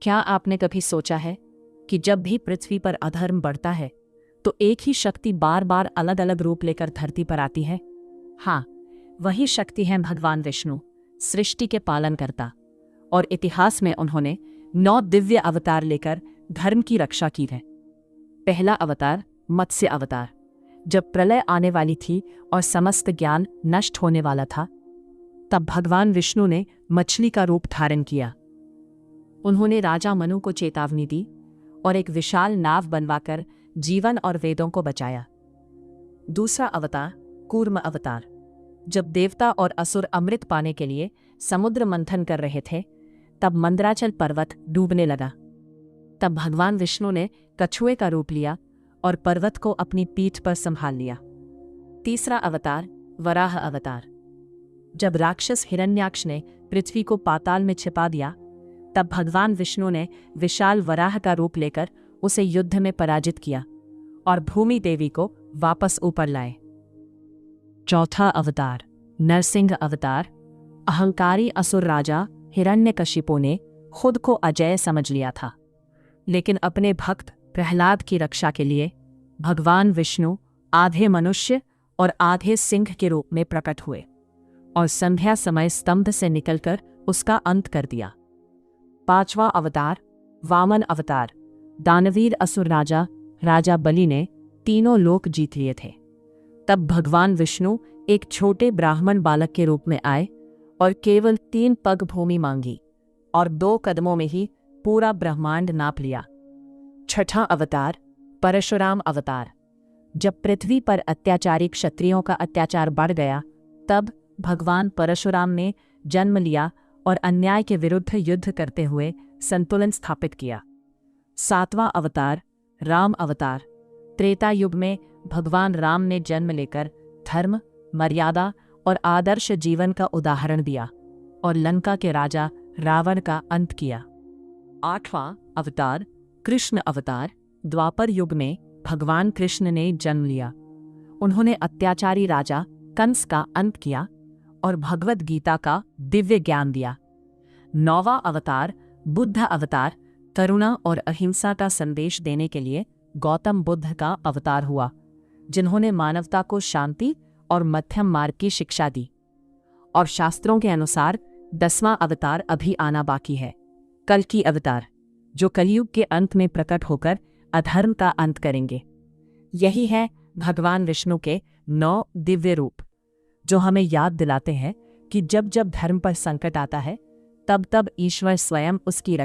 क्या आपने कभी सोचा है कि जब भी पृथ्वी पर अधर्म बढ़ता है तो एक ही शक्ति बार बार अलग अलग रूप लेकर धरती पर आती है? हाँ, वही शक्ति है भगवान विष्णु, सृष्टि के पालनकर्ता। और इतिहास में उन्होंने 9 दिव्य अवतार लेकर धर्म की रक्षा की है। पहला अवतार मत्स्य अवतार। जब प्रलय आने वाली थी और समस्त ज्ञान नष्ट होने वाला था, तब भगवान विष्णु ने मछली का रूप धारण किया। उन्होंने राजा मनु को चेतावनी दी और एक विशाल नाव बनवाकर जीवन और वेदों को बचाया। दूसरा अवतार कूर्म अवतार। जब देवता और असुर अमृत पाने के लिए समुद्र मंथन कर रहे थे, तब मंदराचल पर्वत डूबने लगा। तब भगवान विष्णु ने कछुए का रूप लिया और पर्वत को अपनी पीठ पर संभाल लिया। तीसरा अवतार वराह अवतार। जब राक्षस हिरण्याक्ष ने पृथ्वी को पाताल में छिपा दिया, तब भगवान विष्णु ने विशाल वराह का रूप लेकर उसे युद्ध में पराजित किया और भूमि देवी को वापस ऊपर लाए। चौथा अवतार नरसिंह अवतार। अहंकारी असुर राजा हिरण्यकशिपु ने खुद को अजेय समझ लिया था, लेकिन अपने भक्त प्रहलाद की रक्षा के लिए भगवान विष्णु आधे मनुष्य और आधे सिंह के रूप में प्रकट हुए और संध्या समय स्तंभ से निकलकर उसका अंत कर दिया। पांचवा अवतार वामन अवतार। दानवीर असुर राजा बलि ने तीनों लोक जीत लिए थे। तब भगवान विष्णु एक छोटे ब्राह्मण बालक के रूप में आए और केवल 3 पग भूमि मांगी और 2 कदमों में ही पूरा ब्रह्मांड नाप लिया। छठा अवतार परशुराम अवतार। जब पृथ्वी पर अत्याचारी क्षत्रियों का अत्याचार बढ़ गया, तब भगवान परशुराम ने जन्म लिया और अन्याय के विरुद्ध युद्ध करते हुए संतुलन स्थापित किया। सातवां अवतार राम अवतार। त्रेता युग में भगवान राम ने जन्म लेकर धर्म, मर्यादा और आदर्श जीवन का उदाहरण दिया और लंका के राजा रावण का अंत किया। आठवां अवतार कृष्ण अवतार। द्वापर युग में भगवान कृष्ण ने जन्म लिया। उन्होंने अत्याचारी राजा कंस का अंत किया और भगवद गीता का दिव्य ज्ञान दिया। 9वां अवतार बुद्ध अवतार। करुणा और अहिंसा का संदेश देने के लिए गौतम बुद्ध का अवतार हुआ, जिन्होंने मानवता को शांति और मध्यम मार्ग की शिक्षा दी। और शास्त्रों के अनुसार 10वां अवतार अभी आना बाकी है, कल्कि अवतार, जो कलयुग के अंत में प्रकट होकर अधर्म का अंत करेंगे। यही है भगवान विष्णु के 9 दिव्य रूप, जो हमें याद दिलाते हैं कि जब जब धर्म पर संकट आता है, तब तब ईश्वर स्वयं उसकी